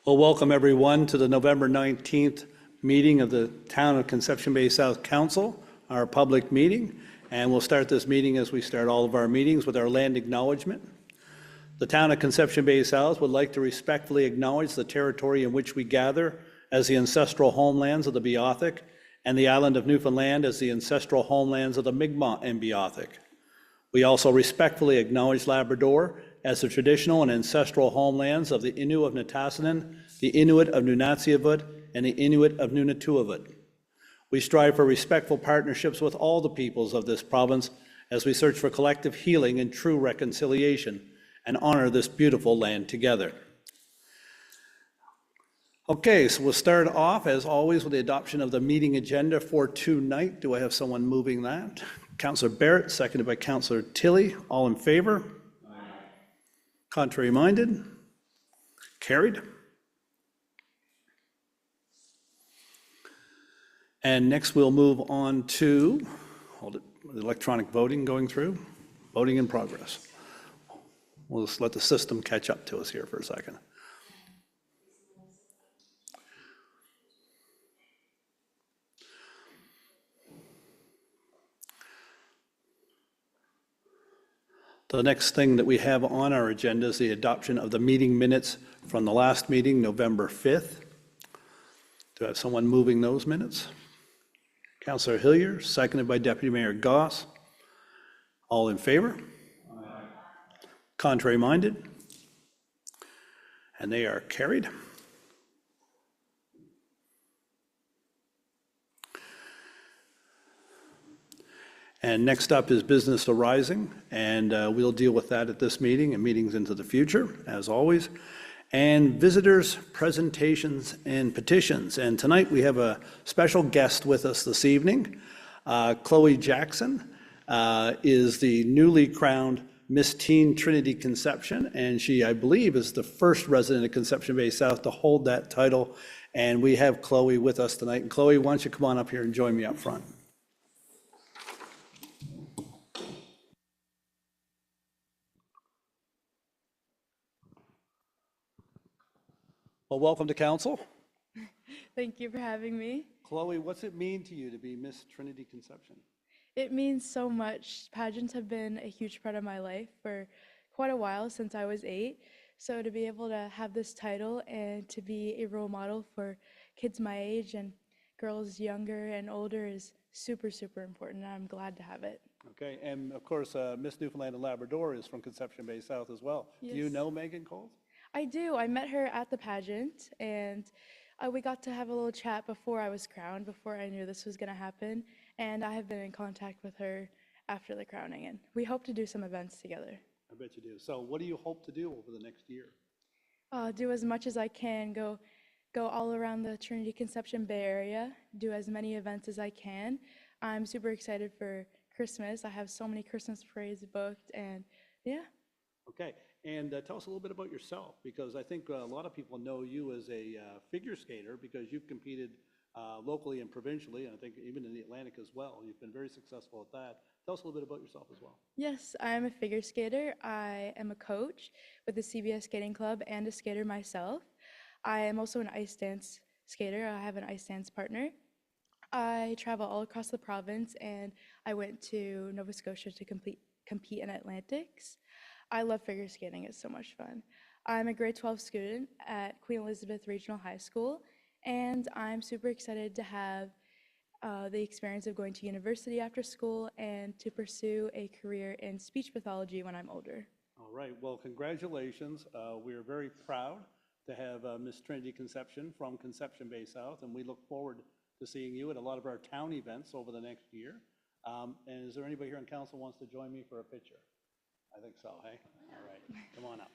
Well, welcome everyone to the November 19th meeting of the Town of Conception Bay South Council, our public meeting. And we'll start this meeting as we start all of our meetings with our land acknowledgement. The Town of Conception Bay South would like to respectfully acknowledge the territory in which we gather as the ancestral homelands of the Beothuk and the island of Newfoundland as the ancestral homelands of the Mi'kmaq and Beothuk. We also respectfully acknowledge Labrador as the traditional and ancestral homelands of the Innu of Nitassinan, the Inuit of Nunatsiavut, and the Inuit of Nunatuavut. We strive for respectful partnerships with all the peoples of this province as we search for collective healing and true reconciliation and honor this beautiful land together. Okay, so we'll start off as always with the adoption of the meeting agenda for tonight. Do I have someone moving that? Councillor Barrett, seconded by Councillor Tilley. All in favor? Contrary minded? Carried. And next we'll move on to, hold it, electronic voting going through, voting in progress. We'll just let the system catch up to us here for a second. The next thing that we have on our agenda is the adoption of the meeting minutes from the last meeting, November 5th. Do I have someone moving those minutes? Councillor Hillier, seconded by Deputy Mayor Goss. All in favor? Aye. Contrary minded? And they are carried. And next up is business arising, and we'll deal with that at this meeting and meetings into the future, as always. And visitors, presentations, and petitions. And tonight we have a special guest with us this evening. Chloe Jackson is the newly crowned Miss Teen Trinity Conception, and she, I believe, is the first resident of Conception Bay South to hold that title. And we have Chloe with us tonight. And Chloe, why don't you come on up here and join me up front? Well, welcome to council. Thank you for having me. Chloe, what's it mean to you to be Miss Trinity Conception? It means so much. Pageants have been a huge part of my life for quite a while, since I was 8. So to be able to have this title and to be a role model for kids my age and girls younger and older is super, super important. And I'm glad to have it. Okay, and of course, Miss Newfoundland and Labrador is from Conception Bay South as well. Yes. Do you know Megan Coles? I do. I met her at the pageant, and we got to have a little chat before I was crowned, before I knew this was going to happen. And I have been in contact with her after the crowning, and we hope to do some events together. I bet you do. So what do you hope to do over the next year? Do as much as I can, go all around the Trinity Conception Bay Area, do as many events as I can. I'm super excited for Christmas. I have so many Christmas parades booked, and yeah. Okay, and tell us a little bit about yourself, because I think a lot of people know you as a figure skater because you've competed locally and provincially, and I think even in the Atlantic as well. You've been very successful at that. Tell us a little bit about yourself as well. Yes, I'm a figure skater. I am a coach with the CBS Skating Club and a skater myself. I am also an ice dance skater. I have an ice dance partner. I travel all across the province, and I went to Nova Scotia to compete in Atlantics. I love figure skating. It's so much fun. I'm a grade 12 student at Queen Elizabeth Regional High School, and I'm super excited to have the experience of going to university after school and to pursue a career in speech pathology when I'm older. All right, well, congratulations. We are very proud to have Miss Trinity Conception from Conception Bay South, and we look forward to seeing you at a lot of our town events over the next year. And is there anybody here on council who wants to join me for a picture? I think so, hey? All right, come on up.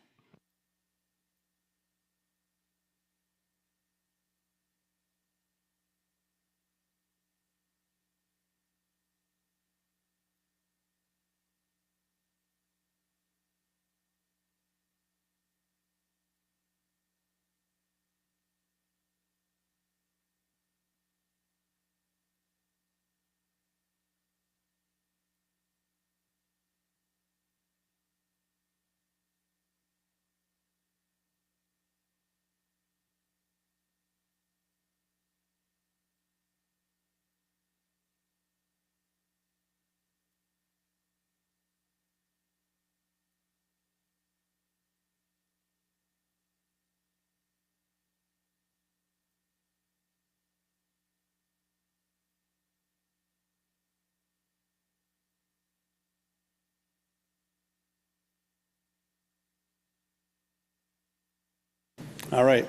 All right.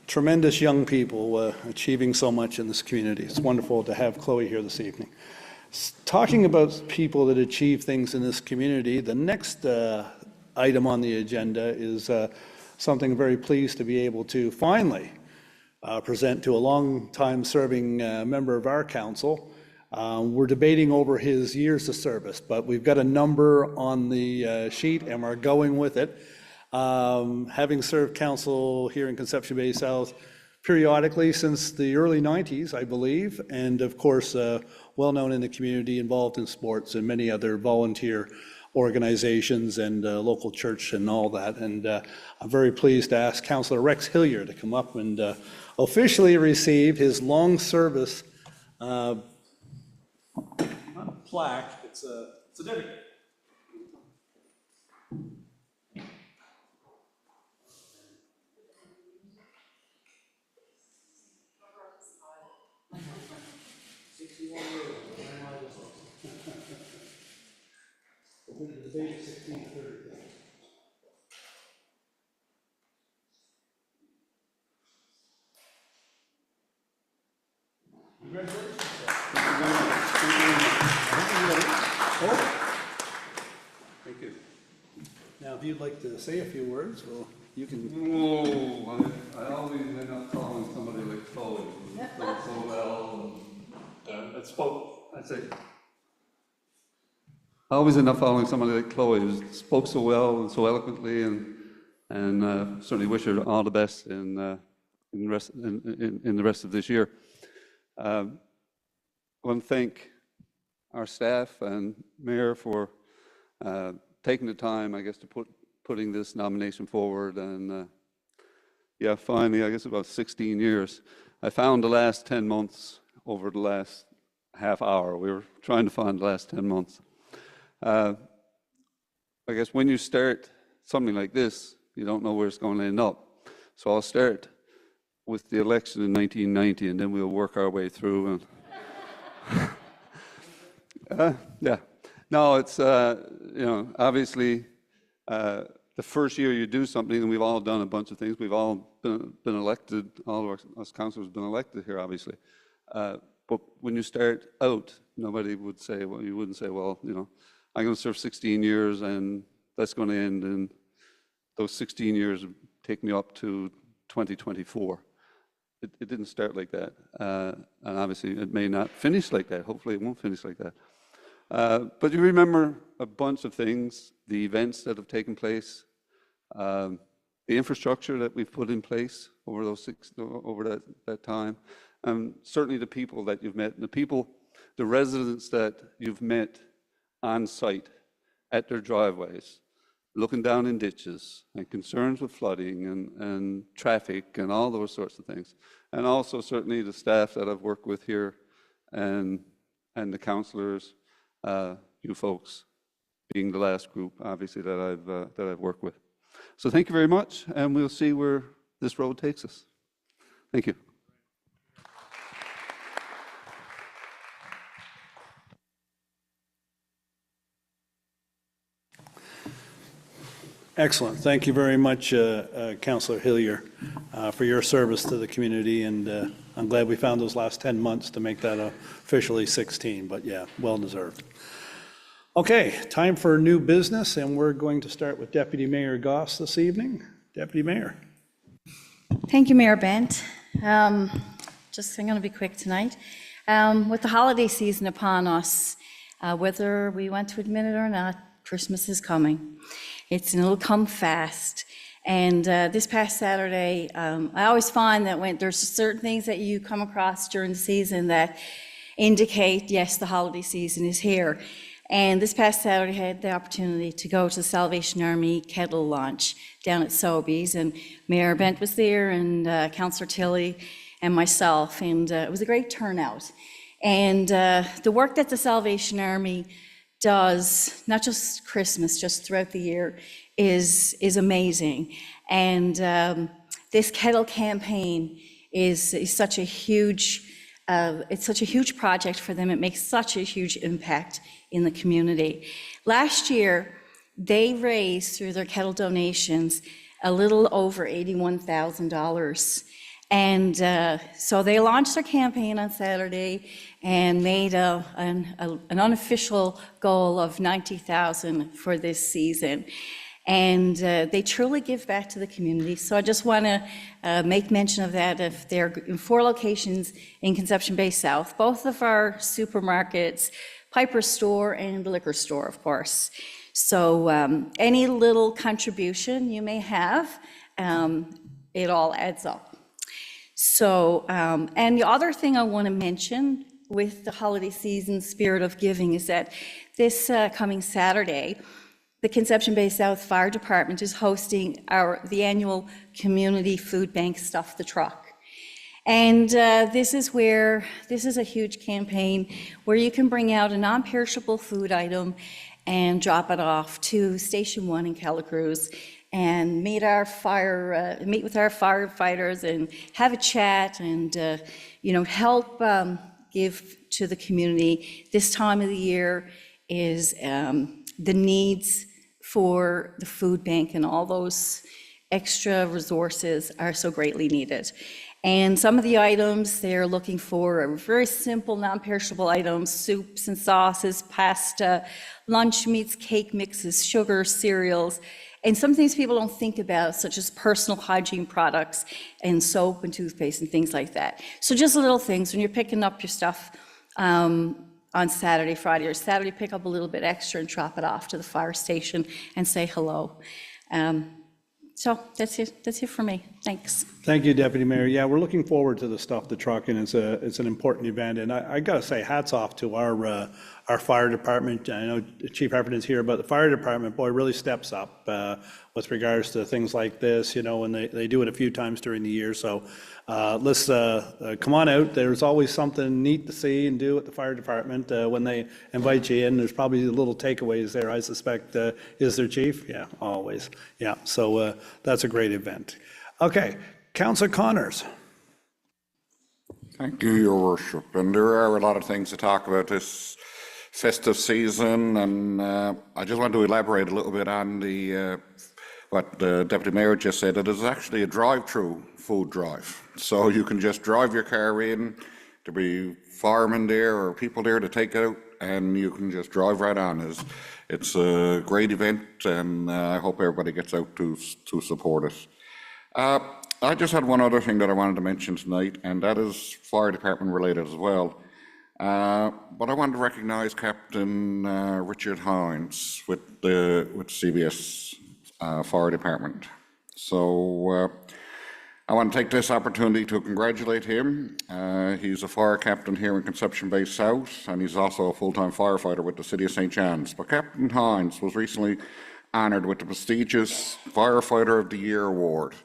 Tremendous young people achieving so much in this community. It's wonderful to have Chloe here this evening. Talking about people that achieve things in this community, the next item on the agenda is something I'm very pleased to be able to finally present to a long-time serving member of our council. We're debating over his years of service, but we've got a number on the sheet and we're going with it. Having served council here in Conception Bay South periodically since the early 90s, I believe, and of course, well-known in the community, involved in sports and many other volunteer organizations and local church and all that. And I'm very pleased to ask Councillor Rex Hillier to come up and officially receive his long service not a plaque, it's a certificate. The date is 1630. Congratulations. Thank you. Now, if you'd like to say a few words, well, you can. Oh, I always end up calling somebody like Chloe, who spoke so well. I always end up following somebody like Chloe, who spoke so well and so eloquently, and certainly wish her all the best in the rest of this year. I want to thank our staff and Mayor for taking the time, I guess, to putting this nomination forward. And yeah, finally, I guess about 16 years. I found the last 10 months over the last half hour. We were trying to find the last 10 months. I guess when you start something like this, you don't know where it's going to end up. So I'll start with the election in 1990, and then we'll work our way through. And yeah, no, it's obviously the first year you do something, and we've all done a bunch of things. We've all been elected. All of us councillors have been elected here, obviously. But when you start out, nobody would say, well, you wouldn't say, well, I'm going to serve 16 years, and that's going to end, and those 16 years take me up to 2024. It didn't start like that, and obviously it may not finish like that. Hopefully it won't finish like that. But you remember a bunch of things, the events that have taken place, the infrastructure that we've put in place over that time, and certainly the people that you've met, the residents that you've met on site at their driveways, looking down in ditches, and concerns with flooding and traffic and all those sorts of things. And also certainly the staff that I've worked with here and the councillors, you folks being the last group, obviously, that I've worked with. So thank you very much, and we'll see where this road takes us. Thank you. Excellent. Thank you very much, Councillor Hillier, for your service to the community, and I'm glad we found those last 10 months to make that officially 16, but yeah, well deserved. Okay, time for new business, and we're going to start with Deputy Mayor Goss this evening. Deputy Mayor. Thank you, Mayor Bent. I'm going to be quick tonight. With the holiday season upon us, whether we want to admit it or not, Christmas is coming. It'll come fast. And this past Saturday, I always find that when there's certain things that you come across during the season that indicate, yes, the holiday season is here. And this past Saturday, I had the opportunity to go to the Salvation Army kettle launch down at Sobeys, and Mayor Bent was there, and Councillor Tilley, and myself, and it was a great turnout. And the work that the Salvation Army does, not just Christmas, just throughout the year, is amazing. And this kettle campaign is such a huge, it's such a huge project for them. It makes such a huge impact in the community. Last year, they raised, through their kettle donations, a little over $81,000. And so they launched their campaign on Saturday and made an unofficial goal of $90,000 for this season. And they truly give back to the community. So I just want to make mention of that. If they're in 4 locations in Conception Bay South, both of our supermarkets, Piper Store and the liquor store, of course. So any little contribution you may have, it all adds up. So, and the other thing I want to mention with the holiday season spirit of giving is that this coming Saturday, the Conception Bay South Fire Department is hosting the annual Community Food Bank Stuff the Truck. And this is a huge campaign where you can bring out a non-perishable food item and drop it off to Station 1 in Calacruz and meet with our firefighters and have a chat and, help give to the community. This time of the year is the needs for the food bank and all those extra resources are so greatly needed. And some of the items they're looking for are very simple, non-perishable items: soups and sauces, pasta, lunch meats, cake mixes, sugar, cereals, and some things people don't think about, such as personal hygiene products and soap and toothpaste and things like that. So just little things when you're picking up your stuff on Saturday, Friday, or Saturday, pick up a little bit extra and drop it off to the fire station and say hello. So that's it for me. Thanks. Thank you, Deputy Mayor. Yeah, we're looking forward to the Stuff the Truck, and it's an important event. And I got to say, hats off to our fire department. I know Chief Heffernan is here, but the fire department, boy, really steps up with regards to things like this, and they do it a few times during the year. So let's come on out. There's always something neat to see and do at the fire department when they invite you in. There's probably little takeaways there, I suspect. Is there, Chief? Yeah, always. Yeah, so that's a great event. Okay, Councillor Connors. Thank you, Your Worship. And there are a lot of things to talk about this festive season, and I just want to elaborate a little bit on what the Deputy Mayor just said. It is actually a drive-through food drive. So you can just drive your car in, there'll be firemen there or people there to take out, and you can just drive right on. It's a great event, and I hope everybody gets out to support it. I just had one other thing that I wanted to mention tonight, and that is fire department related as well. But I want to recognise Captain Richard Hines with CBS Fire Department. So I want to take this opportunity to congratulate him. He's a fire captain here in Conception Bay South, and he's also a full-time firefighter with the City of St. John's. But Captain Hines was recently honoured with the prestigious Firefighter of the Year award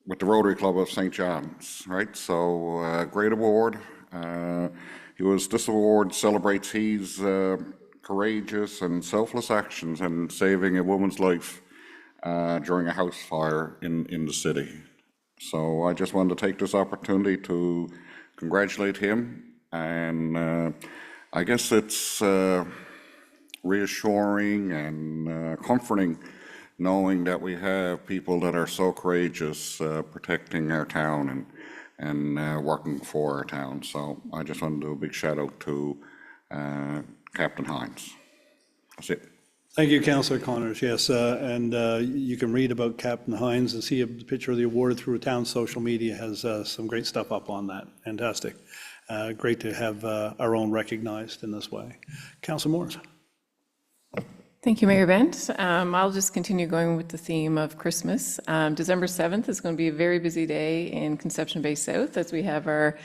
with the Rotary Club of St. John's, right? So great award. This award celebrates his courageous and selfless actions in saving a woman's life during a house fire in the city. So I just wanted to take this opportunity to congratulate him, and I guess it's reassuring and comforting knowing that we have people that are so courageous protecting our town and working for our town. So I just want to do a big shout out to Captain Hines. That's it. Thank you, Councillor Connors. Yes, and you can read about Captain Hines and see a picture of the award through town social media. Has some great stuff up on that. Fantastic. Great to have our own recognized in this way. Councillor Morris. Thank you, Mayor Bent. I'll just continue going with the theme of Christmas. December 7th is going to be a very busy day in Conception Bay South as we have our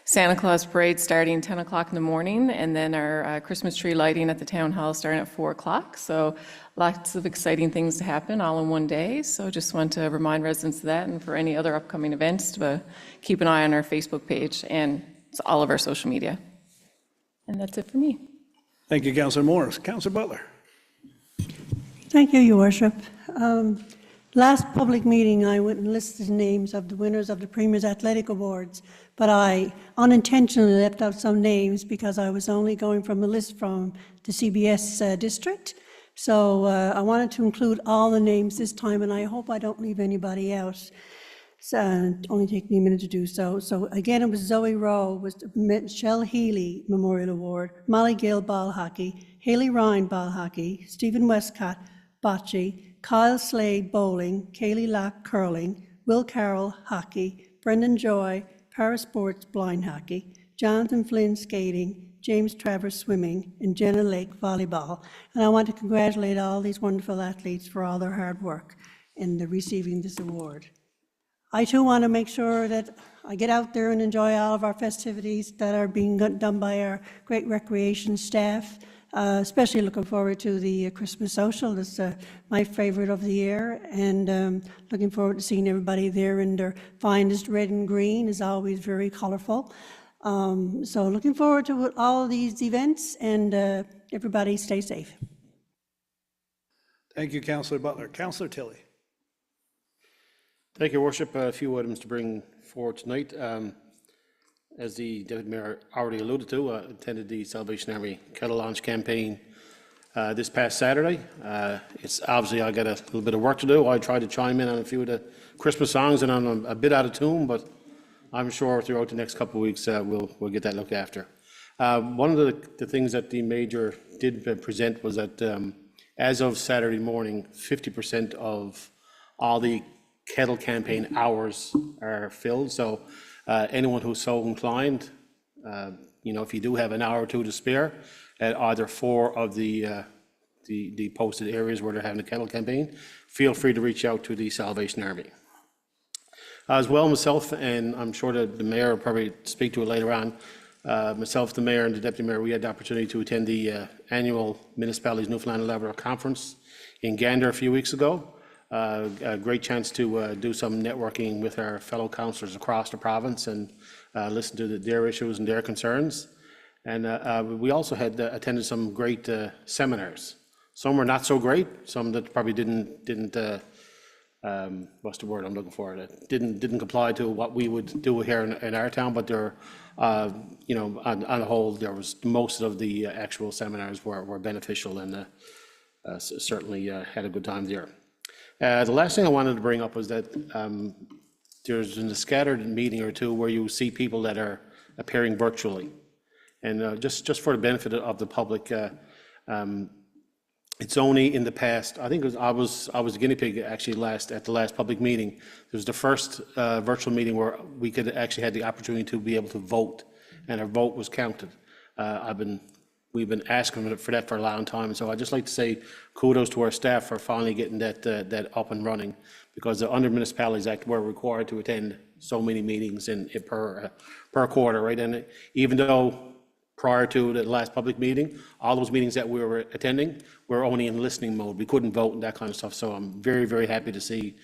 Santa Claus parade starting 10 o'clock in the morning, and then our Christmas tree lighting at the town hall starting at 4 o'clock. So lots of exciting things to happen all in one day. So just want to remind residents of that, and for any other upcoming events to keep an eye on our Facebook page and all of our social media. And that's it for me. Thank you, Councillor Morris. Councillor Butler. Thank you, Your Worship. Last public meeting, I went and listed the names of the winners of the Premier's Athletic Awards, but I unintentionally left out some names because I was only going from a list from the CBS district. So I wanted to include all the names this time, and I hope I don't leave anybody out. So only take me a minute to do so. So again, it was Zoe Rowe, was Michelle Healy Memorial Award, Molly Gill Ball Hockey, Haley Ryan Ball Hockey, Stephen Westcott Bocce, Kyle Slade Bowling, Kaylee Lock Curling, Will Carroll Hockey, Brendan Joy Parasports Blind Hockey, Jonathan Flynn Skating, James Travers Swimming, and Jenna Lake Volleyball. And I want to congratulate all these wonderful athletes for all their hard work in receiving this award. I too want to make sure that I get out there and enjoy all of our festivities that are being done by our great recreation staff, especially looking forward to the Christmas social. It's my favorite of the year, and looking forward to seeing everybody there in their finest red and green, is always very colorful. So looking forward to all of these events, and everybody stay safe. Thank you, Councillor Butler. Councillor Tilley. Thank you, Your Worship. A few items to bring forward tonight. As the Deputy Mayor already alluded to, attended the Salvation Army Kettle Launch campaign this past Saturday. It's obviously I got a little bit of work to do. I tried to chime in on a few of the Christmas songs, and I'm a bit out of tune, but I'm sure throughout the next couple of weeks we'll get that looked after. One of the things that the Major did present was that as of Saturday morning, 50% of all the Kettle campaign hours are filled. So anyone who's so inclined, if you do have an hour or two to spare at either 4 of the posted areas where they're having a Kettle campaign, feel free to reach out to the Salvation Army. As well, myself, and I'm sure that the Mayor will probably speak to it later on, myself, the Mayor, and the Deputy Mayor, we had the opportunity to attend the annual Municipalities Newfoundland and Labrador Conference in Gander a few weeks ago. A great chance to do some networking with our fellow councillors across the province and listen to their issues and their concerns. And we also had attended some great seminars. Some were not so great, some that probably didn't what's the word I'm looking for? That didn't comply to what we would do here in our town, but there, on the whole, there was most of the actual seminars were beneficial, and certainly had a good time there. The last thing I wanted to bring up was that there's a scattered meeting or two where you see people that are appearing virtually. And just for the benefit of the public, it's only in the past, I think I was a guinea pig actually at the last public meeting. It was the first virtual meeting where we could actually had the opportunity to be able to vote, and our vote was counted. We've been asking for that for a long time, so I'd just like to say kudos to our staff for finally getting that up and running, because under Municipalities Act, we're required to attend so many meetings per quarter, right? And even though prior to the last public meeting, all those meetings that we were attending were only in listening mode. We couldn't vote and that kind of stuff. So I'm very, very happy to see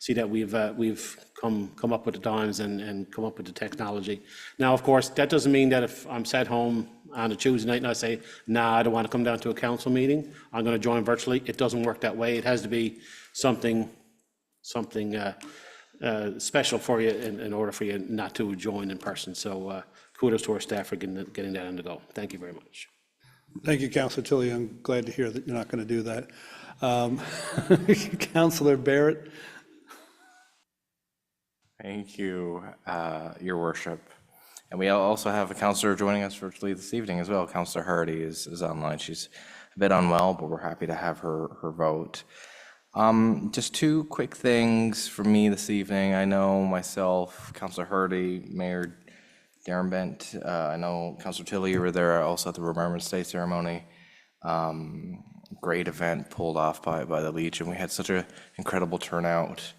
that we've come up with the times and come up with the technology. Now, of course, that doesn't mean that if I'm sat home on a Tuesday night and I say, nah, I don't want to come down to a council meeting, I'm going to join virtually. It doesn't work that way. It has to be something special for you in order for you not to join in person. So kudos to our staff for getting that on the go. Thank you very much. Thank you, Councillor Tilley. I'm glad to hear that you're not going to do that. Councillor Barrett. Thank you, Your Worship. And we also have a councillor joining us virtually this evening as well. Councillor Hardy is online. She's a bit unwell, but we're happy to have her vote. Just 2 quick things for me this evening. I know myself, Councillor Hardy, Mayor Darren Bent, I know Councillor Tilley, you were there also at the Remembrance Day ceremony. Great event pulled off by the Legion. We had such an incredible turnout.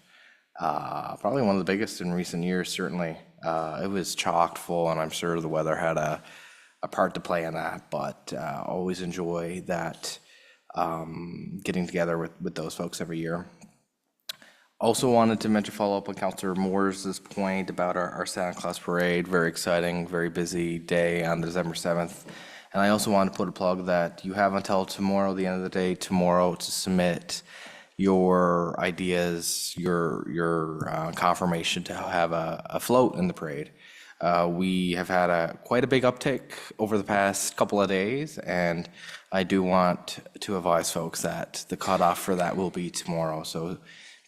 Probably one of the biggest in recent years, certainly. It was chocked full, and I'm sure the weather had a part to play in that, but always enjoy that, getting together with those folks every year. Also wanted to follow up on Councillor Moore's point about our Santa Claus Parade. Very exciting, very busy day on December 7th. And I also want to put a plug that you have until tomorrow, the end of the day, tomorrow, to submit your ideas, your confirmation to have a float in the parade. We have had quite a big uptick over the past couple of days, and I do want to advise folks that the cutoff for that will be tomorrow. So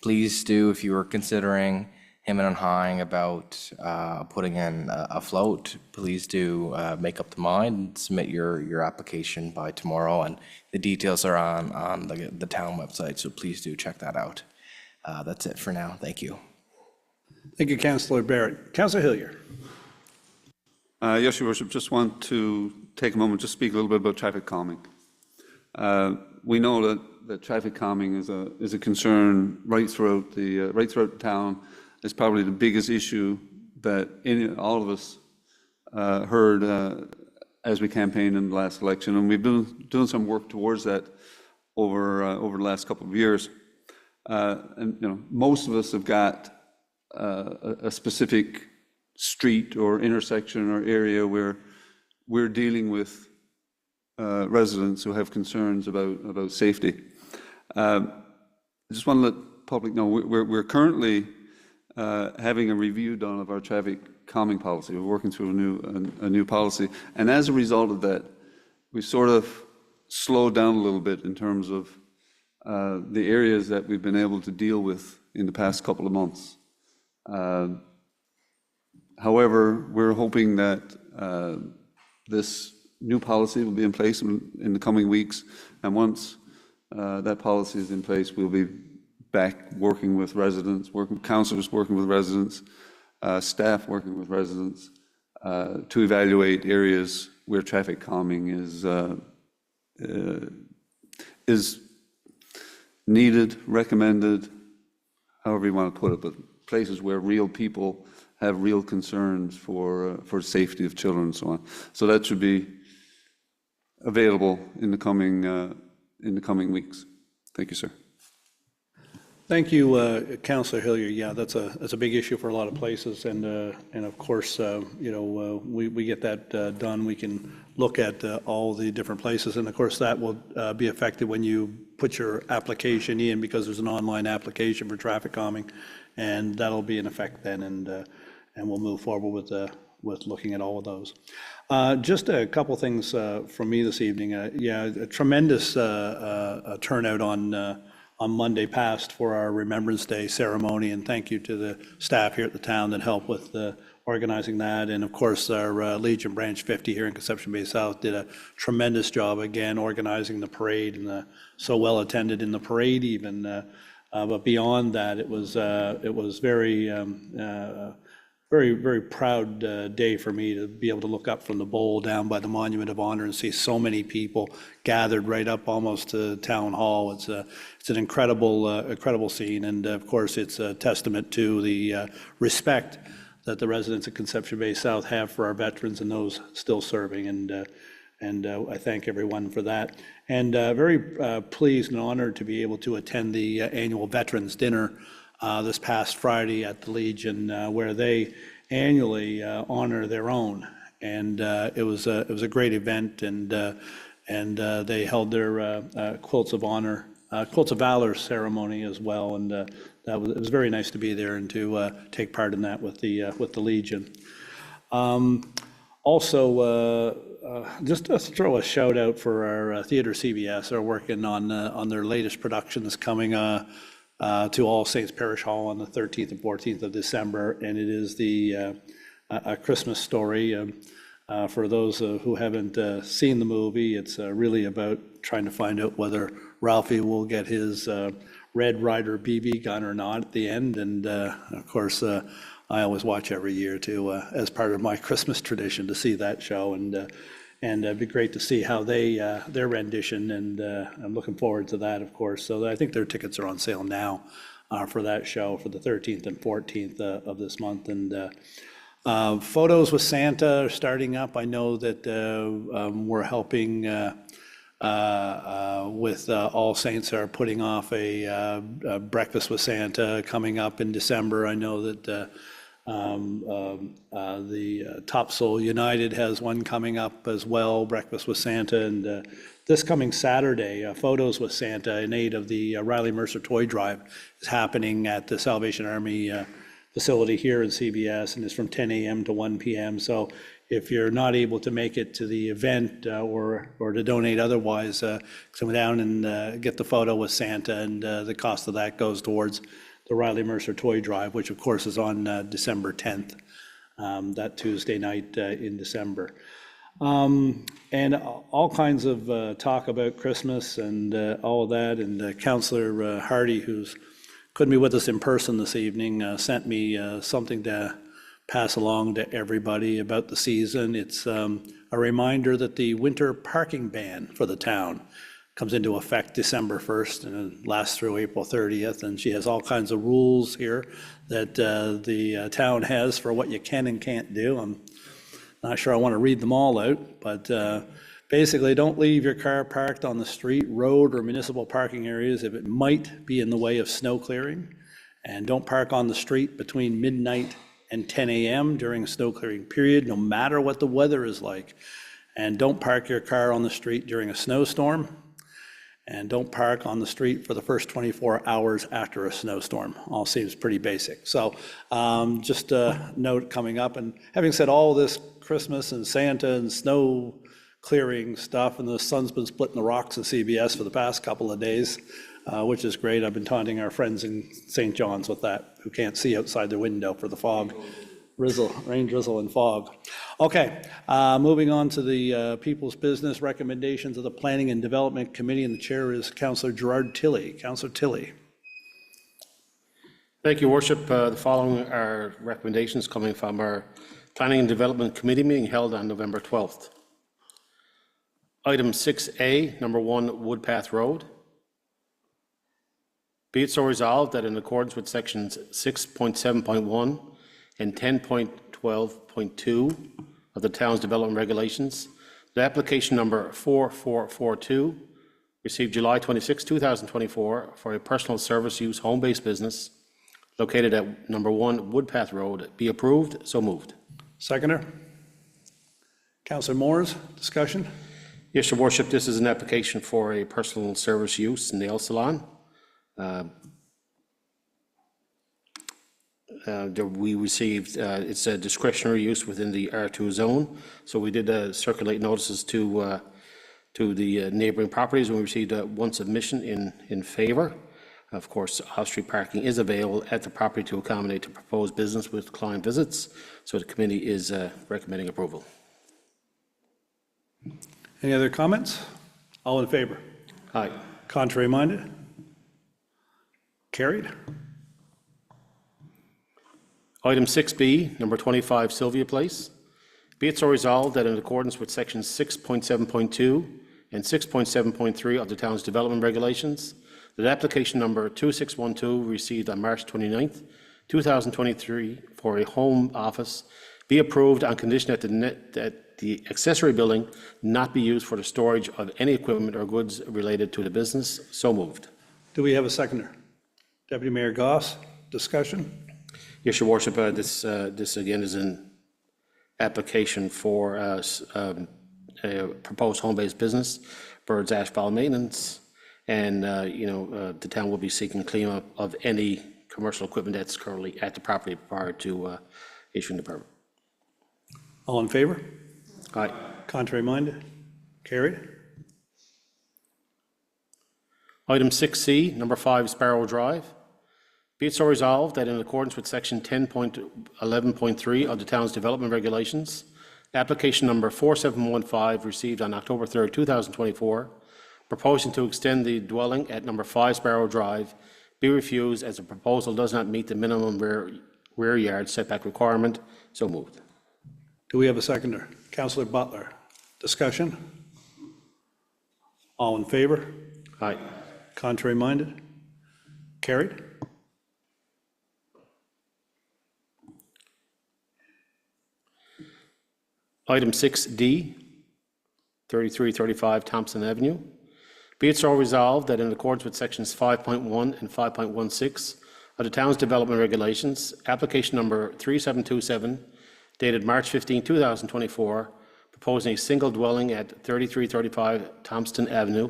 please do, if you are considering him and hawing about putting in a float, please do make up the mind and submit your application by tomorrow. And the details are on the town website, so please do check that out. That's it for now. Thank you. Thank you, Councillor Barrett. Councillor Hillier. Yes, Your Worship, just want to take a moment to speak a little bit about traffic calming. We know that traffic calming is a concern right throughout the town. It's probably the biggest issue that all of us heard as we campaigned in the last election, and we've been doing some work towards that over the last couple of years. And most of us have got a specific street or intersection or area where we're dealing with residents who have concerns about safety. I just want to let the public know we're currently having a review done of our traffic calming policy. We're working through a new policy, and as a result of that, we sort of slowed down a little bit in terms of the areas that we've been able to deal with in the past couple of months. However, we're hoping that this new policy will be in place in the coming weeks, and once that policy is in place, we'll be back working with residents, councillors working with residents, staff working with residents to evaluate areas where traffic calming is needed, recommended, however you want to put it, but places where real people have real concerns for safety of children and so on. So that should be available in the coming weeks. Thank you, sir. Thank you, Councillor Hillier. Yeah, that's a big issue for a lot of places, and of course, we get that done. We can look at all the different places, and of course, that will be affected when you put your application in, because there's an online application for traffic calming, and that'll be in effect then, and we'll move forward with looking at all of those. Just a couple things from me this evening. Yeah, a tremendous turnout on Monday past for our Remembrance Day ceremony, and thank you to the staff here at the town that helped with organizing that. And of course, our Legion Branch 50 here in Conception Bay South did a tremendous job again organizing the parade, and so well attended in the parade even. But beyond that, it was very, very proud day for me to be able to look up from the bowl down by the Monument of Honor and see so many people gathered right up almost to Town Hall. It's an incredible scene, and of course, it's a testament to the respect that the residents of Conception Bay South have for our veterans and those still serving, and I thank everyone for that. And very pleased and honored to be able to attend the annual Veterans Dinner this past Friday at the Legion, where they annually honor their own, and it was a great event, and they held their Quilts of Valor ceremony as well, and it was very nice to be there and to take part in that with the Legion. Also, just to throw a shout out for our Theatre CBS, are working on their latest productions coming to All Saints Parish Hall on the 13th and 14th of December, and it is A Christmas Story. For those who haven't seen the movie, it's really about trying to find out whether Ralphie will get his Red Ryder BB gun or not at the end, and of course, I always watch every year too, as part of my Christmas tradition, to see that show, and it'd be great to see how their rendition, and I'm looking forward to that, of course. So I think their tickets are on sale now for that show for the 13th and 14th of this month. And Photos with Santa are starting up. I know that we're helping with All Saints are putting off a Breakfast with Santa coming up in December. I know that the Topsail United has one coming up as well, Breakfast with Santa, and this coming Saturday, Photos with Santa in aid of the Riley Mercer Toy Drive is happening at the Salvation Army, facility here in CBS, and it's from 10 a.m. to 1 p.m. So if you're not able to make it to the event or to donate otherwise, come down and get the photo with Santa, and the cost of that goes towards the Riley Mercer Toy Drive, which of course is on December 10th, that Tuesday night in December. And all kinds of talk about Christmas and all of that, and Councillor Hardy, who's couldn't be with us in person this evening, sent me something to pass along to everybody about the season. It's a reminder that the winter parking ban for the town comes into effect December 1st and lasts through April 30th. And she has all kinds of rules here that the town has for what you can and can't do. I'm not sure I want to read them all out, but basically, don't leave your car parked on the street, road, or municipal parking areas if it might be in the way of snow clearing. And don't park on the street between midnight and 10 a.m. during a snow clearing period, no matter what the weather is like. And don't park your car on the street during a snowstorm. And don't park on the street for the first 24 hours after a snowstorm. All seems pretty basic. So just a note coming up. And having said all this Christmas and Santa and snow clearing stuff, and the sun's been splitting the rocks in CBS for the past couple of days, which is great. I've been taunting our friends in St. John's with that, who can't see outside their window for the fog. Rain, drizzle, and fog. Okay, moving on to the people's business recommendations of the Planning and Development Committee, and the chair is Councillor Gerard Tilley. Councillor Tilley. Thank you, Worship. The following are recommendations coming from our Planning and Development Committee meeting held on November 12th. Item 6A, number 1, Woodpath Road. Be it so resolved that in accordance with sections 6.7.1 and 10.12.2 of the town's development regulations, the application number 4442 received July 26, 2024 for a personal service use home-based business located at number 1 Woodpath Road be approved. So moved. Seconder. Councillor Moores, discussion? Yes, Your Worship, this is an application for a personal service use nail salon. We received, it's a discretionary use within the R2 zone, so we did circulate notices to the neighboring properties, and we received one submission in favor. Of course, off-street parking is available at the property to accommodate the proposed business with client visits, so the committee is recommending approval. Any other comments? All in favor? Aye. Contrary minded? Carried. Item 6B, number 25 Sylvia Place. Be it so resolved that in accordance with sections 6.7.2 and 6.7.3 of the town's development regulations, that application number 2612 received on March 29th, 2023 for a home office be approved on condition that the accessory building not be used for the storage of any equipment or goods related to the business. So moved. Do we have a seconder? Deputy Mayor Goss, discussion? Yes, Your Worship, this again is an application for a proposed home-based business, Bird's Asphalt Maintenance, and the town will be seeking cleanup of any commercial equipment that's currently at the property prior to issuing the permit. All in favor? Aye. Contrary minded? Carried. Item 6C, number 5 Sparrow Drive. Be it so resolved that in accordance with section 10.11.3 of the town's development regulations, application number 4715 received on October 3rd, 2024, proposing to extend the dwelling at number 5 Sparrow Drive, be refused as the proposal does not meet the minimum rear yard setback requirement. So moved. Do we have a seconder? Councillor Butler, discussion? All in favor? Aye. Contrary minded? Carried. Item 6D, 3335 Thompson Avenue. Be it so resolved that in accordance with sections 5.1 and 5.16 of the town's development regulations, application number 3727, dated March 15, 2024, proposing a single dwelling at 3335 Thompson Avenue,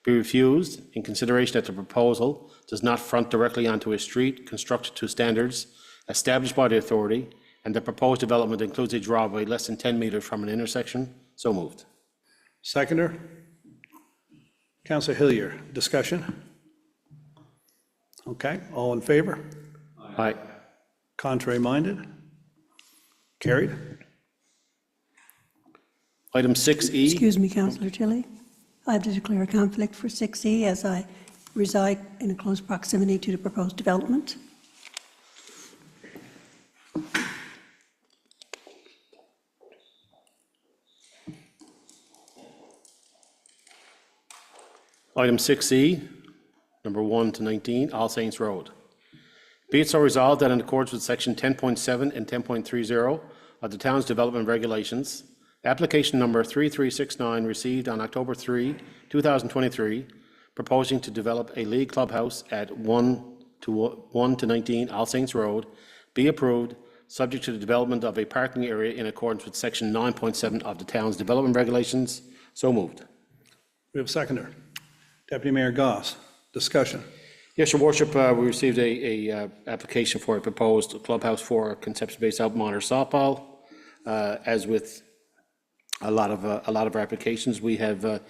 be refused in consideration that the proposal does not front directly onto a street constructed to standards established by the authority, and the proposed development includes a driveway less than 10 meters from an intersection. So moved. Seconder? Councillor Hillier, discussion? Okay, all in favor? Aye. Contrary minded? Carried. Item 6E. Excuse me, Councillor Tilley. I have to declare a conflict for 6E as I reside in a close proximity to the proposed development. Item 6E, number 1 to 19, All Saints Road. Be it so resolved that in accordance with Section 10.7 and 10.30 of the town's development regulations, application number 3369 received on October 3, 2023, proposing to develop a league clubhouse at 1 to 19 All Saints Road, be approved, subject to the development of a parking area in accordance with Section 9.7 of the town's development regulations. So moved. We have a seconder. Deputy Mayor Goss, discussion. Yes, Your Worship, we received a application for a proposed clubhouse for Conception Bay South minor softball. As with a lot of our applications, we have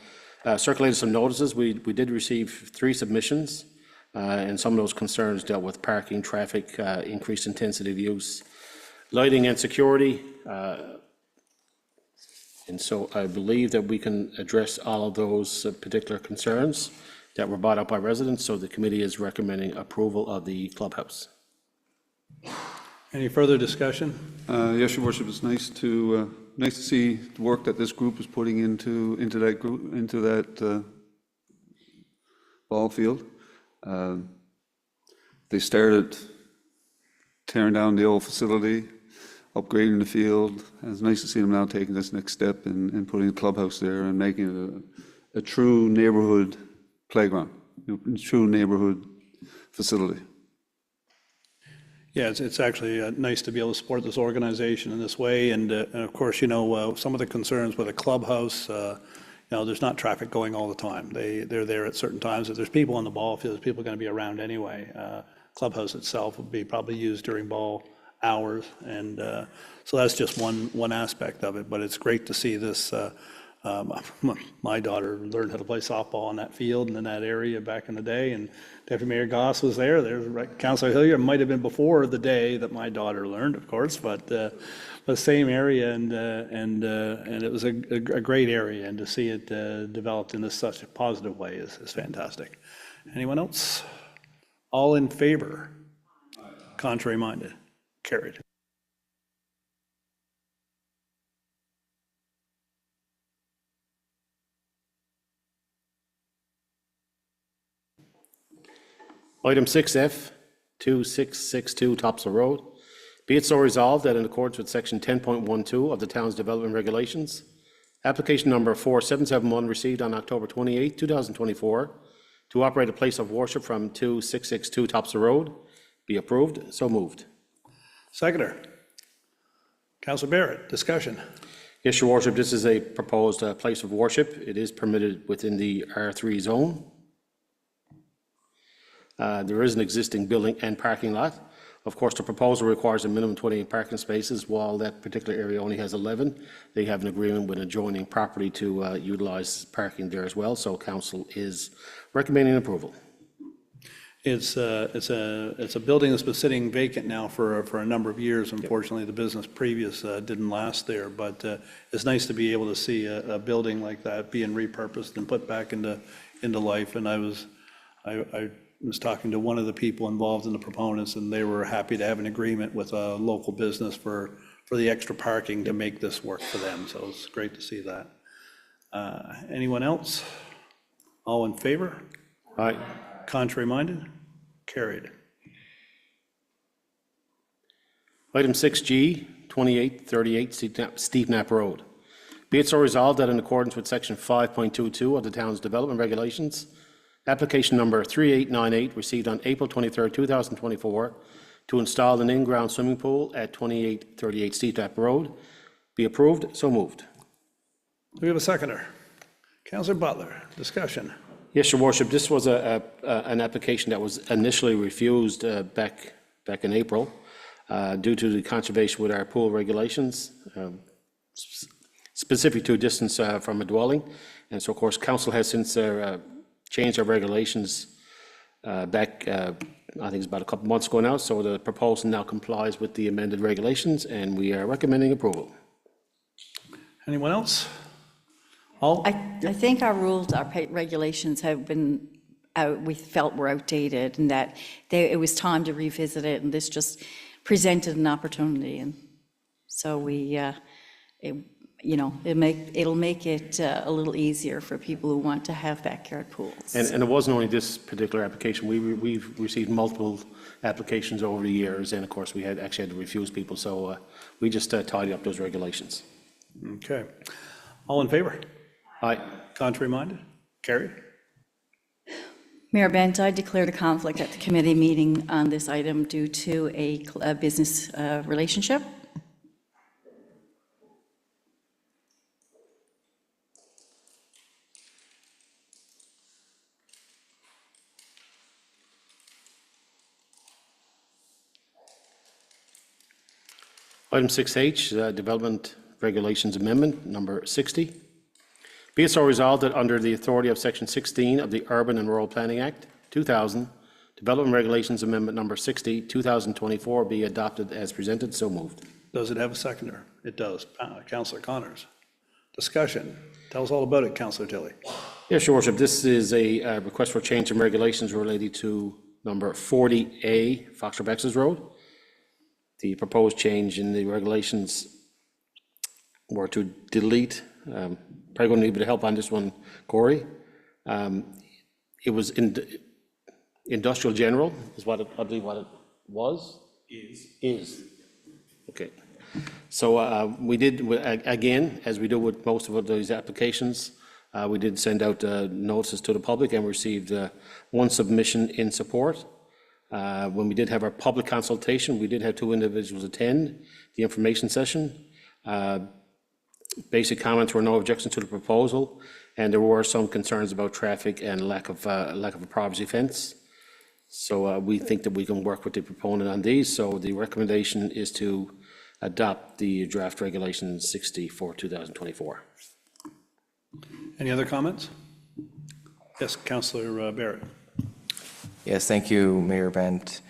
circulated some notices. We did receive 3 submissions, and some of those concerns dealt with parking, traffic, increased intensity of use, lighting and security. And so I believe that we can address all of those particular concerns that were brought up by residents, so the committee is recommending approval of the clubhouse. Any further discussion? Yes, Your Worship, it's nice to see the work that this group is putting into that ball field. They started tearing down the old facility, upgrading the field, and it's nice to see them now taking this next step and putting a clubhouse there and making it a true neighborhood playground, a true neighborhood facility. Yeah, it's actually nice to be able to support this organization in this way. And of course, you know, some of the concerns with a clubhouse, you know, there's not traffic going all the time. They're there at certain times. If there's people on the ball field, there's people going to be around anyway. Clubhouse itself will be probably used during ball hours. And so that's just one aspect of it. But it's great to see this. My daughter learned how to play softball on that field and in that area back in the day, and Deputy Mayor Goss was there. There's Councillor Hillier. It might have been before the day that my daughter learned, of course, but the same area, and it was a great area, and to see it developed in such a positive way is fantastic. Anyone else? All in favor? Contrary minded? Carried. Item 6F, 2662 Topsail Road. Be it so resolved that in accordance with Section 10.12 of the town's development regulations, application number 4771 received on October 28, 2024, to operate a place of worship from 2662 Topsail Road, be approved. So moved. Seconder. Councillor Barrett, discussion. Yes, Your Worship, this is a proposed place of worship. It is permitted within the R3 zone. There is an existing building and parking lot. Of course, the proposal requires a minimum 28 parking spaces, while that particular area only has 11. They have an agreement with adjoining property to utilize parking there as well, so council is recommending approval. It's a building that's been sitting vacant now for a number of years. Unfortunately, the business previous didn't last there, but it's nice to be able to see a building like that being repurposed and put back into life. And I was talking to one of the people involved in the proponents, and they were happy to have an agreement with a local business for the extra parking to make this work for them. So it's great to see that. Anyone else? All in favor? Aye. Contrary minded? Carried. Item 6G, 2838 Steve Knapp Road. Be it so resolved that in accordance with Section 5.22 of the town's development regulations, application number 3898 received on April 23, 2024, to install an in-ground swimming pool at 2838 Steve Knapp Road, be approved. So moved. Do we have a seconder? Councillor Butler, discussion. Yes, Your Worship, this was an application that was initially refused back in April. due to the conservation with our pool regulations, specific to distance from a dwelling. And so, of course, council has since changed our regulations back, I think it's about a couple months ago now. So the proposal now complies with the amended regulations, and we are recommending approval. Anyone else? All? I think our rules, our regulations have been out, we felt were outdated, and that it was time to revisit it, and this just presented an opportunity. And so we, it'll make it a little easier for people who want to have backyard pools. And it wasn't only this particular application. We've received multiple applications over the years, and of course, we actually had to refuse people. So we just tidied up those regulations. Okay. All in favor? Aye. Contrary minded? Carried. Mayor Bent, I declared a conflict at the committee meeting on this item due to a business relationship. Item 6H, Development Regulations Amendment, number 60. Be it so resolved that under the authority of Section 16 of the Urban and Rural Planning Act, 2000, Development Regulations Amendment number 60, 2024 be adopted as presented. So moved. Does it have a seconder? It does. Councillor Connors. Discussion. Tell us all about it, Councillor Tilley. Yes, Your Worship, this is a request for change in regulations related to number 40A, Foxborough Bexes Road. The proposed change in the regulations were to delete, probably going to need a bit of help on this one, Corey. It was industrial general is what I believe what it was. Is. Okay. So we did, again, as we do with most of these applications, we did send out notices to the public and received one submission in support. When we did have our public consultation, we did have 2 individuals attend the information session. Basic comments were no objection to the proposal, and there were some concerns about traffic and lack of a privacy fence. So we think that we can work with the proponent on these. So the recommendation is to adopt the draft regulation 60 for 2024. Any other comments? Yes, Councillor Barrett. Yes, thank you, Mayor Bent.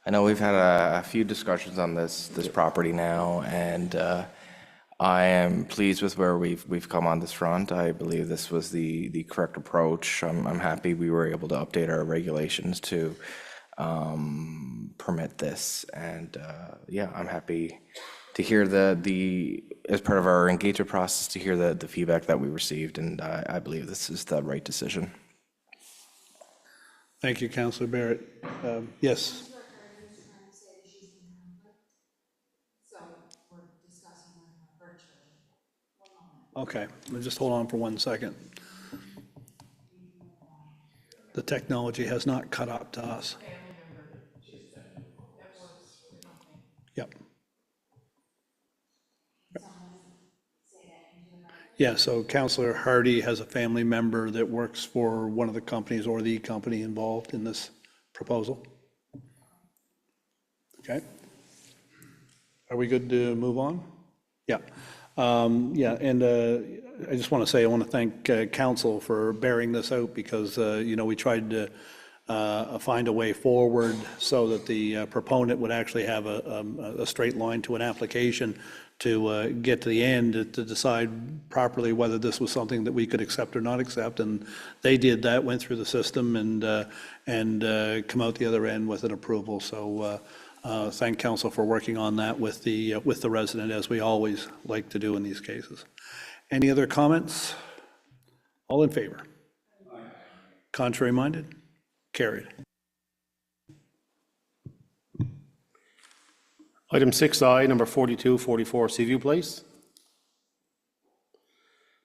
I know we've had a few discussions on this property now, and I am pleased with where we've come on this front. I believe this was the correct approach. I'm happy we were able to update our regulations to permit this, and yeah, I'm happy to hear as part of our engagement process, to hear the feedback that we received, and I believe this is the right decision. Thank you, Councillor Barrett. Yes. Okay, just hold on for 1 second. The technology has not caught up to us. Yep. Yeah, so Councillor Hardy has a family member that works for one of the companies or the company involved in this proposal. Okay. Are we good to move on? Yeah. Yeah, and I just want to say, I want to thank council for bearing this out, because, we tried to find a way forward so that the proponent would actually have a straight line to an application to get to the end, to decide properly whether this was something that we could accept or not accept. And they did that, went through the system, and come out the other end with an approval. So thank council for working on that with the resident, as we always like to do in these cases. Any other comments? All in favor? Aye. Contrary minded? Carried. Item 6I, number 4244 Seaview Place.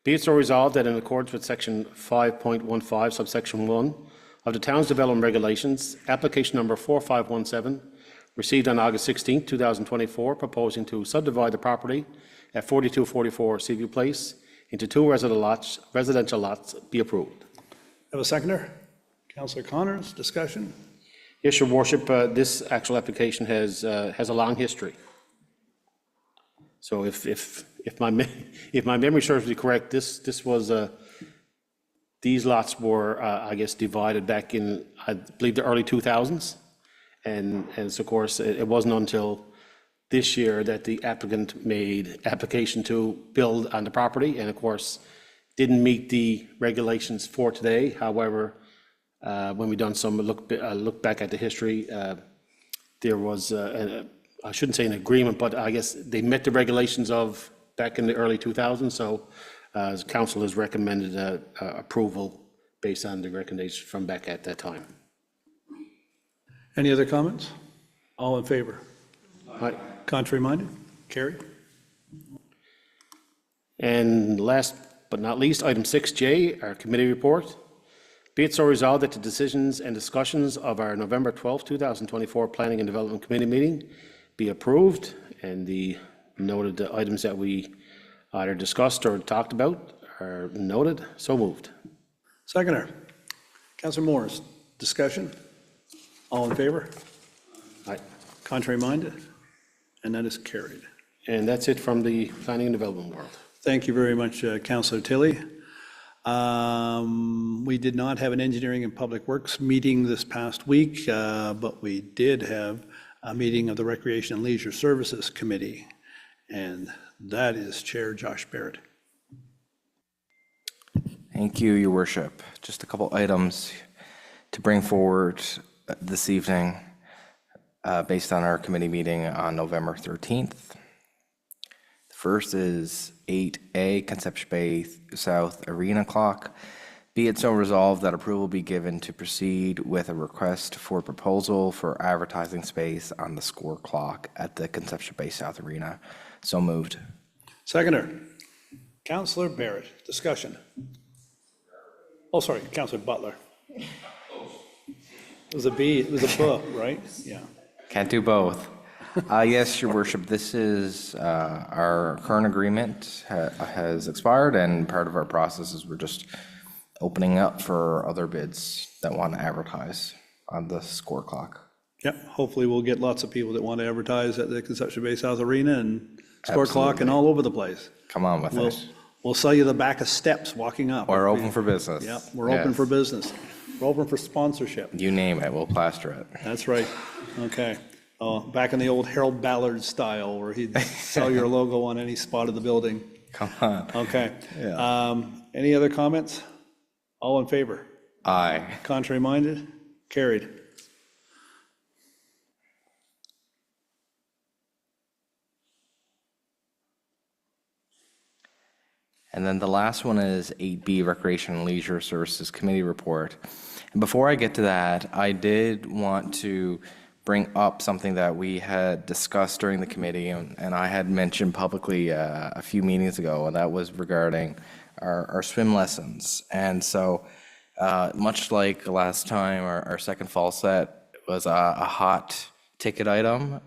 Be it so resolved that in accordance with section 5.15 subsection 1 of the Town's Development Regulations, application number 4517, received on August 16, 2024, proposing to subdivide the property at 4244 Seaview Place into 2 residential lots, be approved. Have a seconder? Councillor Connors, discussion? Yes, Your Worship, this actual application has a long history. So if my memory serves me correct, this was, these lots were, I guess, divided back in, I believe, the early 2000s. And so, of course, it wasn't until this year that the applicant made application to build on the property, and of course, didn't meet the regulations for today. However, when we done some look back at the history, there was, I shouldn't say an agreement, but I guess they met the regulations of back in the early 2000s. So council has recommended approval based on the recommendations from back at that time. Any other comments? All in favor? Aye. Contrary minded? Carried. And last but not least, item 6J, our committee report. Be it so resolved that the decisions and discussions of our November 12, 2024 Planning and Development Committee meeting be approved, and the noted items that we either discussed or talked about are noted. So moved. Seconder. Councillor Morris, discussion? All in favor? Aye. Contrary minded? And that is carried. And that's it from the planning and development world. Thank you very much, Councillor Tilley. We did not have an Engineering and Public Works meeting this past week, but we did have a meeting of the Recreation and Leisure Services Committee, and that is Chair Josh Barrett. Thank you, Your Worship. Just a couple items to bring forward this evening based on our committee meeting on November 13th. The first is 8A, Conception Bay South Arena Clock. Be it so resolved that approval be given to proceed with a request for proposal for advertising space on the score clock at the Conception Bay South Arena. So moved. Seconder. Councillor Barrett, discussion. Oh, sorry, Councillor Butler. It was a B, it was a B, right? Yeah. Can't do both. Yes, Your Worship, this is our current agreement has expired, and part of our process is we're just opening up for other bids that want to advertise on the score clock. Yep, hopefully we'll get lots of people that want to advertise at the Conception Bay South Arena and score clock and all over the place. Come on with it. We'll sell you the back of steps walking up. We're open for business. Yep, we're open Yes. for business. We're open for sponsorship. You name it, we'll plaster it. That's right. Okay. Back in the old Harold Ballard style where he'd sell your logo on any spot of the building. Come on. Okay. Yeah. Any other comments? All in favor? Aye. Contrary minded? Carried. And then the last one is 8B, Recreation and Leisure Services Committee Report. And before I get to that, I did want to bring up something that we had discussed during the committee, and I had mentioned publicly a few meetings ago, and that was regarding our swim lessons. And so, much like last time, our second fall set was a hot ticket item.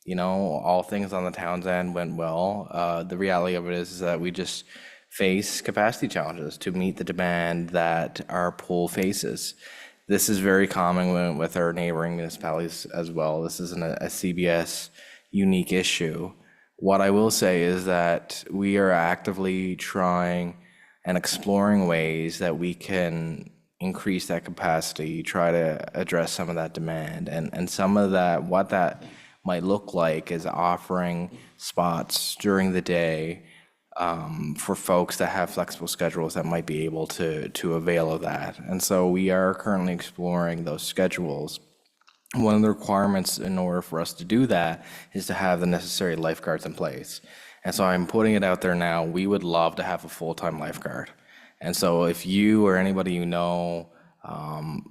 You know, all things on the town's end went well. The reality of it is that we just face capacity challenges to meet the demand that our pool faces. This is very common with our neighboring municipalities as well. This isn't a CBS unique issue. What I will say is that we are actively trying and exploring ways that we can increase that capacity, try to address some of that demand. And some of that, what that might look like is offering spots during the day for folks that have flexible schedules that might be able to avail of that. And so we are currently exploring those schedules. One of the requirements in order for us to do that is to have the necessary lifeguards in place. And so I'm putting it out there now, we would love to have a full-time lifeguard. And so if you or anybody you know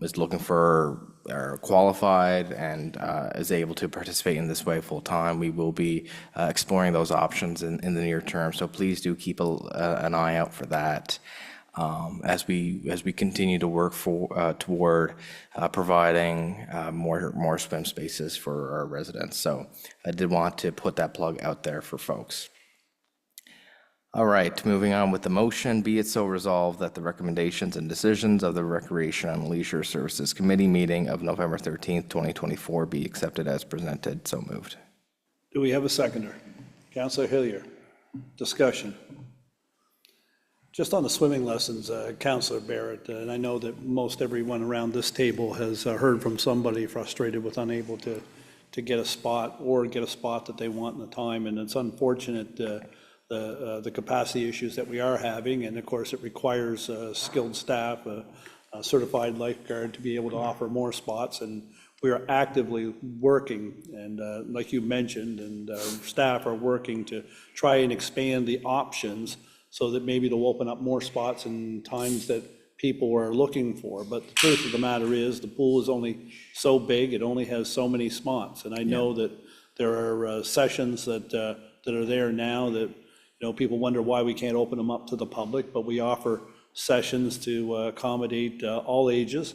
is looking for or qualified and is able to participate in this way full-time, we will be exploring those options in the near term. So please do keep an eye out for that as we continue to work toward providing more swim spaces for our residents. So I did want to put that plug out there for folks. All right, moving on with the motion, be it so resolved that the recommendations and decisions of the Recreation and Leisure Services Committee meeting of November 13th, 2024 be accepted as presented. So moved. Do we have a seconder? Councillor Hillier, discussion. Just on the swimming lessons, Councillor Barrett, and I know that most everyone around this table has heard from somebody frustrated with unable to get a spot or get a spot that they want in the time, and it's unfortunate the capacity issues that we are having, and of course it requires skilled staff, a certified lifeguard to be able to offer more spots, and we are actively working, and like you mentioned, and our staff are working to try and expand the options so that maybe they'll open up more spots in times that people are looking for. But the truth of the matter is, the pool is only so big, it only has so many spots. And I know that there are sessions that are there now that, people wonder why we can't open them up to the public, but we offer sessions to accommodate all ages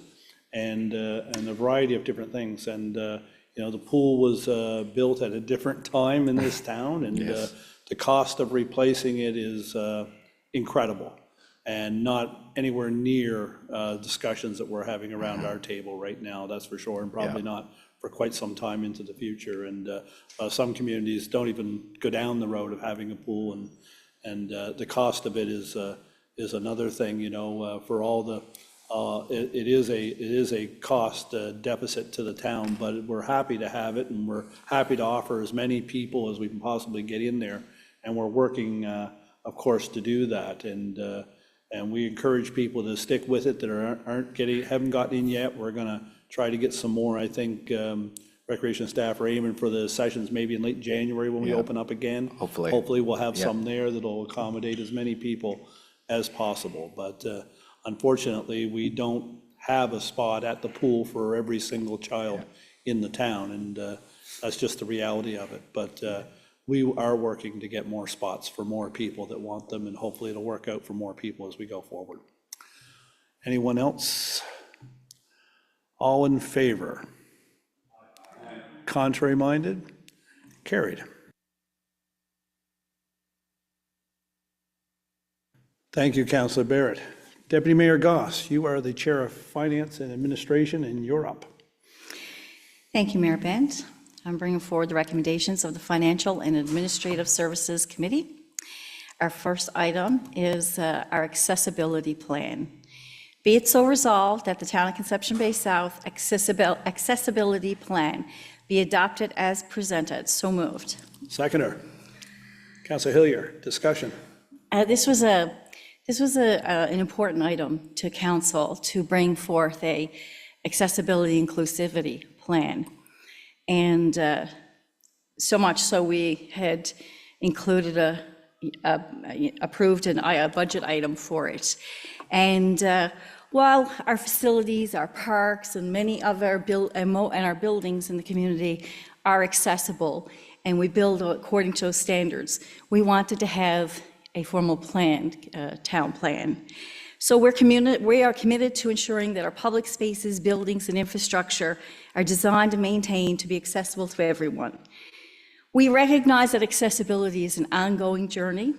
and a variety of different things. And, the pool was built at a different time in this town, and the cost of replacing it is incredible and not anywhere near discussions that we're having around our table right now, that's for sure, and probably not for quite some time into the future. And some communities don't even go down the road of having a pool, and the cost of it is another thing, for all the, it is a cost deficit to the town, but we're happy to have it, and we're happy to offer as many people as we can possibly get in there. And we're working, of course, to do that. And we encourage people to stick with it that haven't gotten in yet. We're going to try to get some more. I think recreation staff are aiming for the sessions maybe in late January when we open up again. Hopefully. Hopefully we'll have some there that'll accommodate as many people as possible. But unfortunately, we don't have a spot at the pool for every single child in the town, and that's just the reality of it. But we are working to get more spots for more people that want them, and hopefully it'll work out for more people as we go forward. Anyone else? All in favor? Contrary minded? Carried. Thank you, Councillor Barrett. Deputy Mayor Goss, you are the Chair of Finance and Administration, and you're up. Thank you, Mayor Bent. I'm bringing forward the recommendations of the Financial and Administrative Services Committee. Our first item is our accessibility plan. Be it so resolved that the Town of Conception Bay South accessibility plan be adopted as presented. So moved. Seconder. Councillor Hillier, discussion. This was an important item to council to bring forth a accessibility inclusivity plan. And so much so we had included approved a budget item for it. And while our facilities, our parks, and many other our buildings in the community are accessible, and we build according to those standards, we wanted to have a formal plan, town plan. So we are committed to ensuring that our public spaces, buildings, and infrastructure are designed and maintained to be accessible to everyone. We recognize that accessibility is an ongoing journey.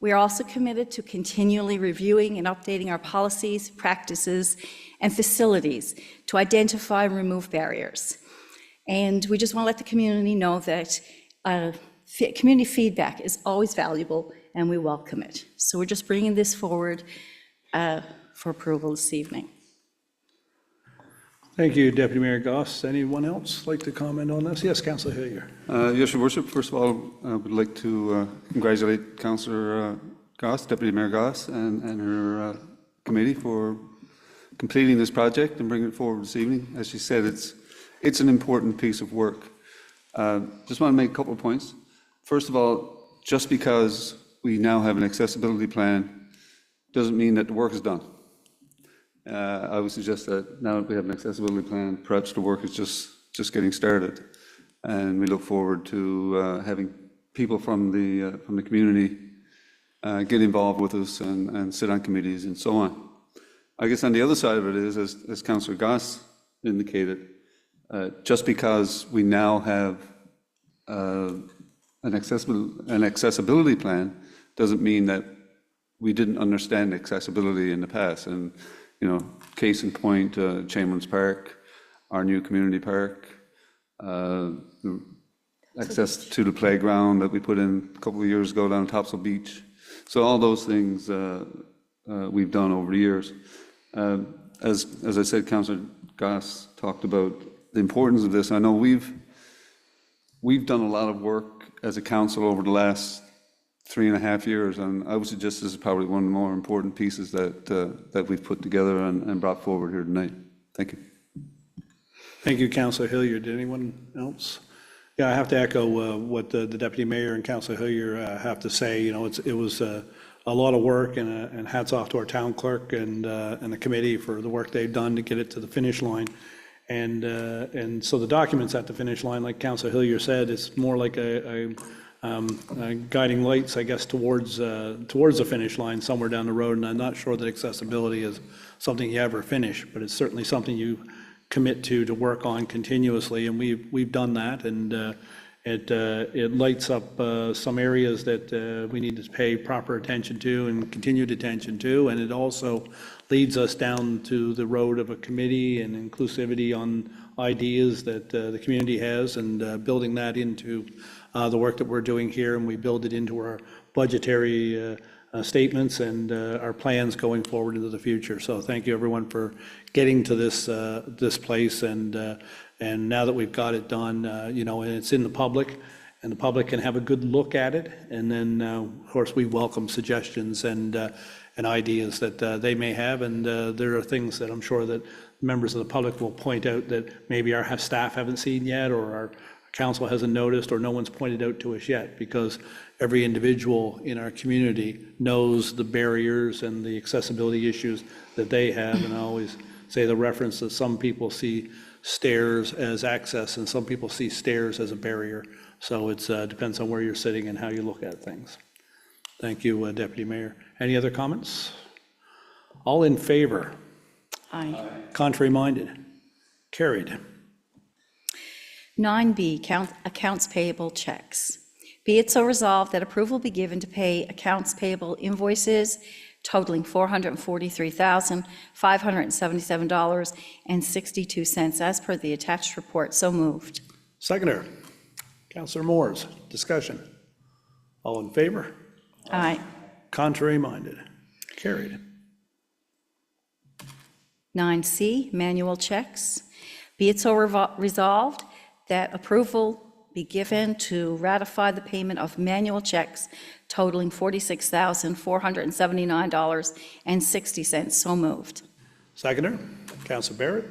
We are also committed to continually reviewing and updating our policies, practices, and facilities to identify and remove barriers. And we just want to let the community know that community feedback is always valuable, and we welcome it. So we're just bringing this forward for approval this evening. Thank you, Deputy Mayor Goss. Anyone else like to comment on this? Yes, Councillor Hillier. Yes, Your Worship, first of all, I would like to congratulate Councillor Goss, Deputy Mayor Goss, and her committee for completing this project and bringing it forward this evening. As she said, it's an important piece of work. Just want to make a couple of points. First of all, just because we now have an accessibility plan doesn't mean that the work is done. I would suggest that now that we have an accessibility plan, perhaps the work is just getting started, and we look forward to having people from the community get involved with us and sit on committees and so on. I guess on the other side of it is, as Councillor Goss indicated, just because we now have an accessibility plan doesn't mean that we didn't understand accessibility in the past. And, case in point, Chamberlain's Park, our new community park, the access to the playground that we put in a couple of years ago down at Topsail Beach. So all those things we've done over the years. As I said, Councillor Goss talked about the importance of this. I know we've done a lot of work as a council over the last 3.5 years, and I would suggest this is probably one of the more important pieces that we've put together and brought forward here tonight. Thank you. Thank you, Councillor Hilliard. Did anyone else? Yeah, I have to echo what the Deputy Mayor and Councillor Hilliard have to say. It was a lot of work, and hats off to our town clerk and the committee for the work they've done to get it to the finish line. And so the document's at the finish line, like Councillor Hilliard said, it's more like a guiding lights, I guess, towards the finish line somewhere down the road. And I'm not sure that accessibility is something you ever finish, but it's certainly something you commit to work on continuously, and we've done that, and it lights up some areas that we need to pay proper attention to and continued attention to, and it also leads us down to the road of a committee and inclusivity on ideas that the community has, and building that into the work that we're doing here, and we build it into our budgetary statements and our plans going forward into the future. So thank you, everyone, for getting to this place, and now that we've got it done, and it's in the public, and the public can have a good look at it, and then of course we welcome suggestions and ideas that they may have, and there are things that I'm sure that members of the public will point out that maybe our staff haven't seen yet, or our council hasn't noticed, or no one's pointed out to us yet, because every individual in our community knows the barriers and the accessibility issues that they have. And I always say the reference that some people see stairs as access and some people see stairs as a barrier. So it depends on where you're sitting and how you look at things. Thank you, Deputy Mayor. Any other comments? All in favor? Aye. Contrary minded? Carried. 9B, accounts payable checks. Be it so resolved that approval be given to pay accounts payable invoices totaling $443,577.62 as per the attached report. So moved. Seconder, Councillor Moores, discussion. All in favor? Aye. Contrary minded? Carried. 9C, manual checks. Be it so resolved that approval be given to ratify the payment of manual checks totaling $46,479.60. So moved. Seconder, Councillor Barrett,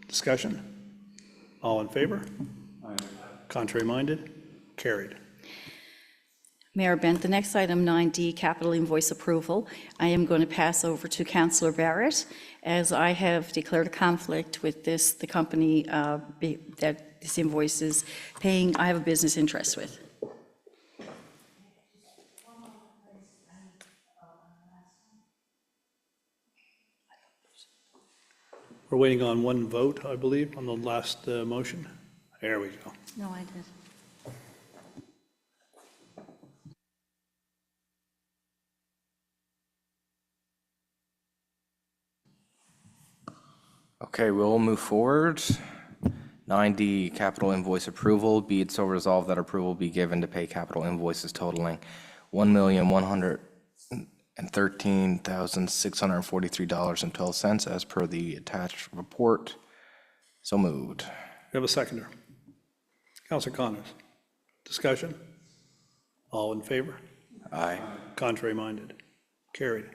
discussion. All in favor? Aye. Contrary minded? Carried. Mayor Bent, the next item, 9D, capital invoice approval. I am going to pass over to Councillor Barrett, as I have declared a conflict with the company that this invoice is paying. I have a business interest with. We're waiting on one vote, I believe, on the last motion. There we go. No, I did. Okay, we'll move forward. 9D, capital invoice approval. Be it so resolved that approval be given to pay capital invoices totaling $1,113,643.12 as per the attached report. So moved. We have a seconder. Councillor Connors, discussion. All in favor? Aye. Contrary minded? Carried.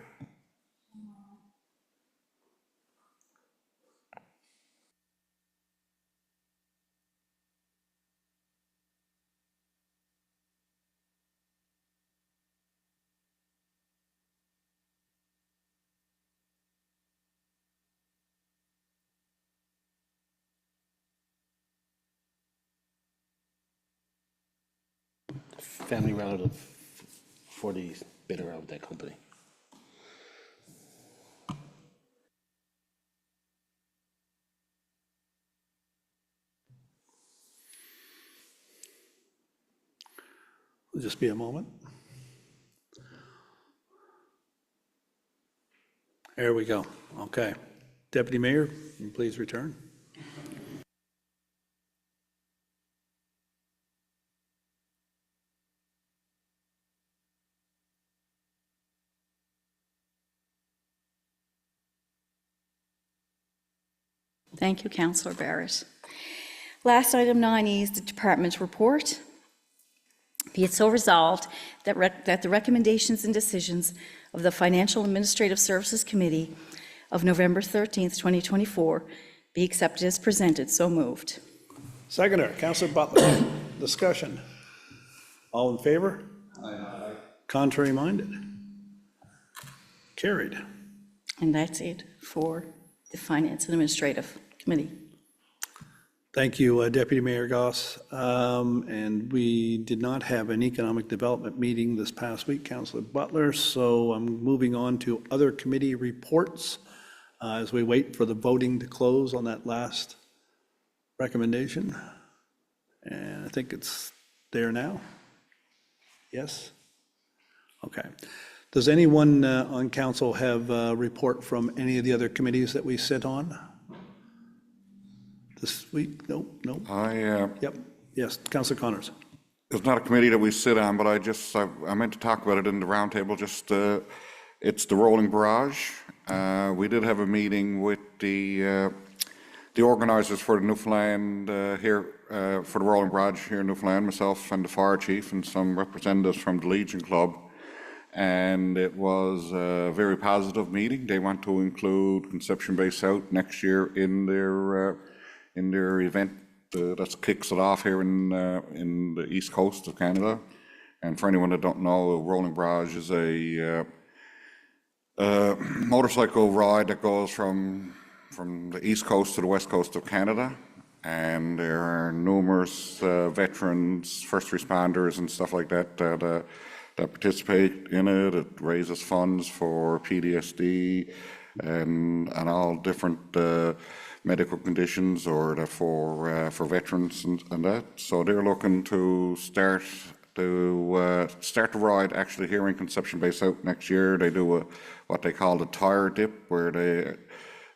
Family relative for the bidder of that company. Will just be a moment. There we go. Okay. Deputy Mayor, can you please return? Thank you, Councillor Barrett. Last item 9E is the department report. Be it so resolved that the recommendations and decisions of the Financial Administrative Services Committee of November 13th, 2024 be accepted as presented. So moved. Seconder, Councillor Butler. Discussion. All in favor? Aye. Contrary minded? Carried. And that's it for the Finance and Administrative Committee. Thank you, Deputy Mayor Goss. And we did not have an economic development meeting this past week, Councillor Butler, so I'm moving on to other committee reports as we wait for the voting to close on that last recommendation. And I think it's there now. Yes? Okay. Does anyone on council have a report from any of the other committees that we sit on this week? Nope, nope. Yep, yes, Councillor Connors. It's not a committee that we sit on, but I meant to talk about it in the roundtable, it's the Rolling Barrage. We did have a meeting with the organisers for the Newfoundland for the Rolling Barrage here in Newfoundland, myself and the fire chief and some representatives from the Legion Club. And it was a very positive meeting. They want to include Conception Bay South next year in their event that kicks it off here in the east coast of Canada. And for anyone that don't know, Rolling Barrage is a motorcycle ride that goes from the east coast to the west coast of Canada. And there are numerous veterans, first responders and stuff like that that participate in it. It raises funds for PTSD and all different medical conditions or for veterans and that. So they're looking to start the ride actually here in Conception Bay South next year. They do what they call the tire dip, where the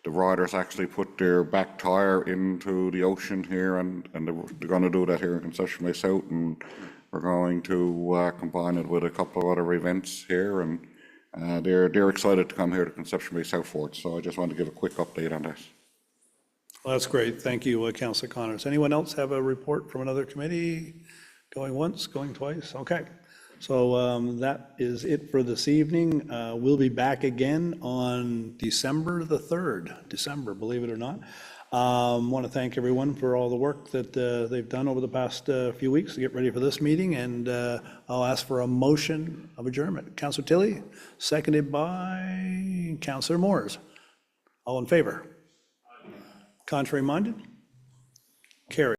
riders actually put their back tire into the ocean here, and they're going to do that here in Conception Bay South, and we're going to combine it with a couple of other events here, and they're excited to come here to Conception Bay South for it. So I just wanted to give a quick update on that. Well, that's great. Thank you, Councillor Connors. Anyone else have a report from another committee? Going once, going twice? Okay. So that is it for this evening. We'll be back again on December the 3rd, believe it or not. Want to thank everyone for all the work that they've done over the past few weeks to get ready for this meeting, and I'll ask for a motion of adjournment. Councillor Tilley, seconded by Councillor Moores. All in favor? Contrary minded? Carried.